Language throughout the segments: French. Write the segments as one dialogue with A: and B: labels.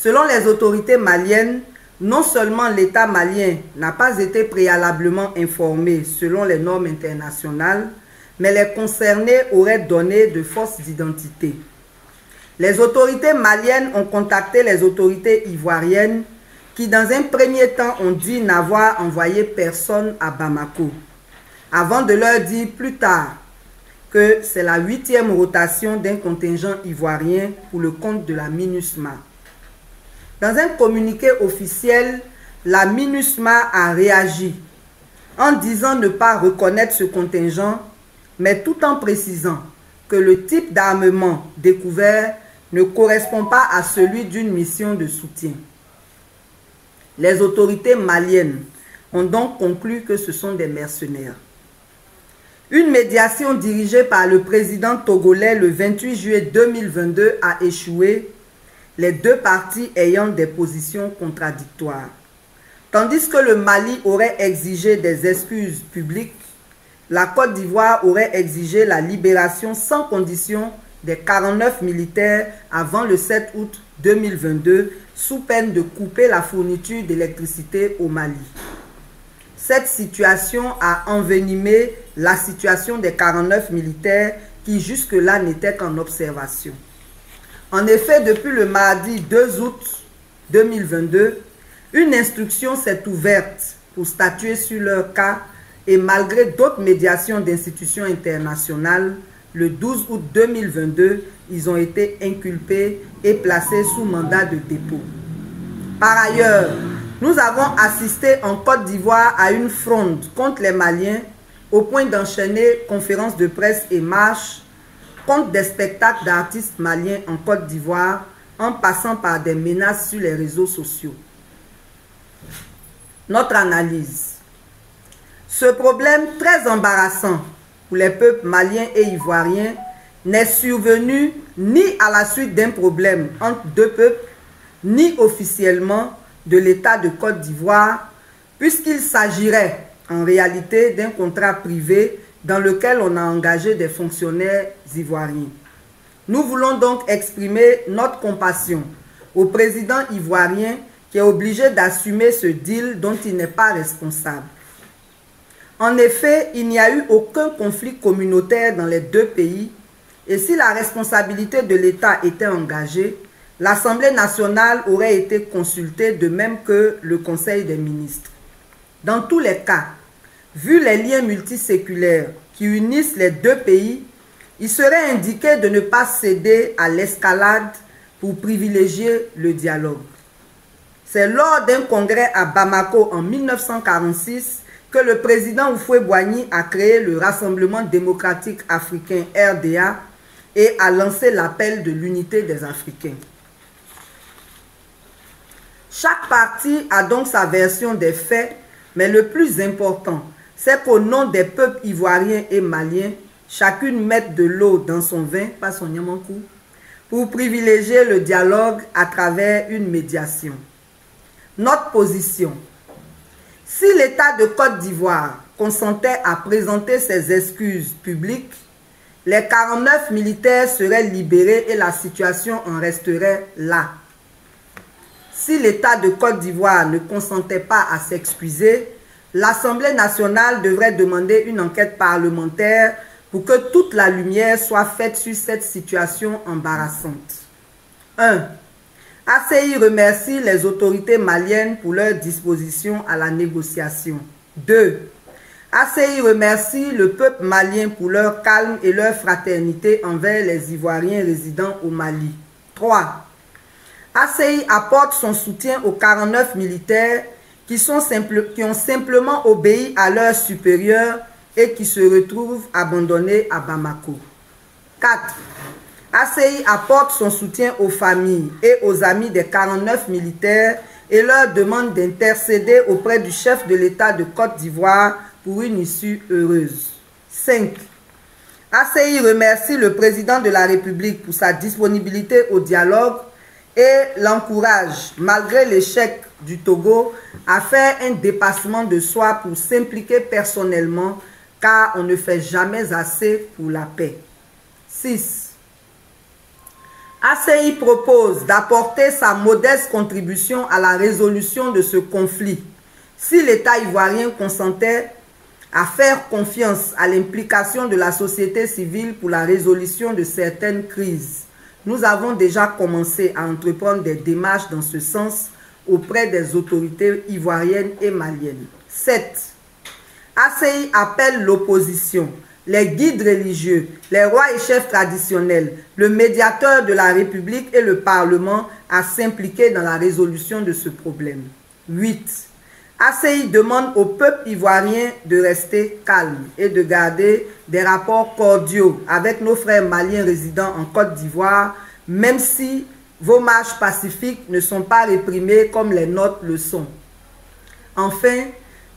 A: Selon les autorités maliennes, non seulement l'État malien n'a pas été préalablement informé selon les normes internationales, mais les concernés auraient donné de fausses identités. Les autorités maliennes ont contacté les autorités ivoiriennes qui, dans un premier temps, ont dit n'avoir envoyé personne à Bamako, avant de leur dire plus tard que c'est la 8e rotation d'un contingent ivoirien pour le compte de la MINUSMA. Dans un communiqué officiel, la MINUSMA a réagi en disant ne pas reconnaître ce contingent, mais tout en précisant que le type d'armement découvert ne correspond pas à celui d'une mission de soutien. Les autorités maliennes ont donc conclu que ce sont des mercenaires. Une médiation dirigée par le président togolais le 28 juillet 2022 a échoué, les deux parties ayant des positions contradictoires. Tandis que le Mali aurait exigé des excuses publiques, la Côte d'Ivoire aurait exigé la libération sans condition des 49 militaires avant le 7 août 2022, sous peine de couper la fourniture d'électricité au Mali. Cette situation a envenimé la situation des 49 militaires qui jusque-là n'étaient qu'en observation. En effet, depuis le mardi 2 août 2022, une instruction s'est ouverte pour statuer sur leur cas et malgré d'autres médiations d'institutions internationales, le 12 août 2022, ils ont été inculpés et placés sous mandat de dépôt. Par ailleurs, nous avons assisté en Côte d'Ivoire à une fronde contre les Maliens au point d'enchaîner conférences de presse et marches contre des spectacles d'artistes maliens en Côte d'Ivoire en passant par des menaces sur les réseaux sociaux. Notre analyse. Ce problème très embarrassant pour les peuples maliens et ivoiriens n'est survenu ni à la suite d'un problème entre deux peuples, ni officiellement de l'État de Côte d'Ivoire, puisqu'il s'agirait en réalité d'un contrat privé dans lequel on a engagé des fonctionnaires ivoiriens. Nous voulons donc exprimer notre compassion au président ivoirien qui est obligé d'assumer ce deal dont il n'est pas responsable. En effet, il n'y a eu aucun conflit communautaire dans les deux pays et si la responsabilité de l'État était engagée, l'Assemblée nationale aurait été consultée de même que le Conseil des ministres. Dans tous les cas, vu les liens multiséculaires qui unissent les deux pays, il serait indiqué de ne pas céder à l'escalade pour privilégier le dialogue. C'est lors d'un congrès à Bamako en 1946 que le président Houphouët-Boigny a créé le Rassemblement démocratique africain RDA et a lancé l'appel de l'unité des Africains. Chaque parti a donc sa version des faits, mais le plus important, c'est qu'au nom des peuples ivoiriens et maliens, chacune mette de l'eau dans son vin, pas son yamankou, pour privilégier le dialogue à travers une médiation. Notre position. Si l'État de Côte d'Ivoire consentait à présenter ses excuses publiques, les 49 militaires seraient libérés et la situation en resterait là. Si l'État de Côte d'Ivoire ne consentait pas à s'excuser, l'Assemblée nationale devrait demander une enquête parlementaire pour que toute la lumière soit faite sur cette situation embarrassante. 1. ACI remercie les autorités maliennes pour leur disposition à la négociation. 2. ACI remercie le peuple malien pour leur calme et leur fraternité envers les Ivoiriens résidant au Mali. 3. ACI apporte son soutien aux 49 militaires qui ont simplement obéi à leurs supérieurs et qui se retrouvent abandonnés à Bamako. 4. ACI apporte son soutien aux familles et aux amis des 49 militaires et leur demande d'intercéder auprès du chef de l'État de Côte d'Ivoire pour une issue heureuse. 5. ACI remercie le président de la République pour sa disponibilité au dialogue et l'encourage, malgré l'échec du Togo, à faire un dépassement de soi pour s'impliquer personnellement, car on ne fait jamais assez pour la paix. 6. ACI propose d'apporter sa modeste contribution à la résolution de ce conflit. Si l'État ivoirien consentait à faire confiance à l'implication de la société civile pour la résolution de certaines crises, nous avons déjà commencé à entreprendre des démarches dans ce sens auprès des autorités ivoiriennes et maliennes. 7. ACI appelle l'opposition, les guides religieux, les rois et chefs traditionnels, le médiateur de la République et le Parlement à s'impliquer dans la résolution de ce problème. 8. ACI demande au peuple ivoirien de rester calme et de garder des rapports cordiaux avec nos frères maliens résidant en Côte d'Ivoire, même si vos marches pacifiques ne sont pas réprimées comme les nôtres le sont. Enfin,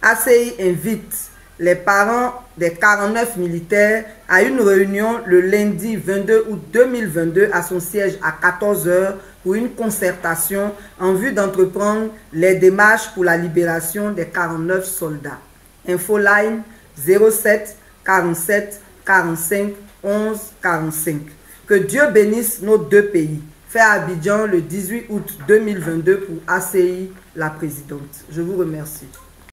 A: ACI invite les parents des 49 militaires à une réunion le lundi 22 août 2022 à son siège à 14 h pour une concertation en vue d'entreprendre les démarches pour la libération des 49 soldats. Infoline 07 47 45 11 45. Que Dieu bénisse nos deux pays. Fait à Abidjan le 18 août 2022 pour ACI, la présidente. Je vous remercie.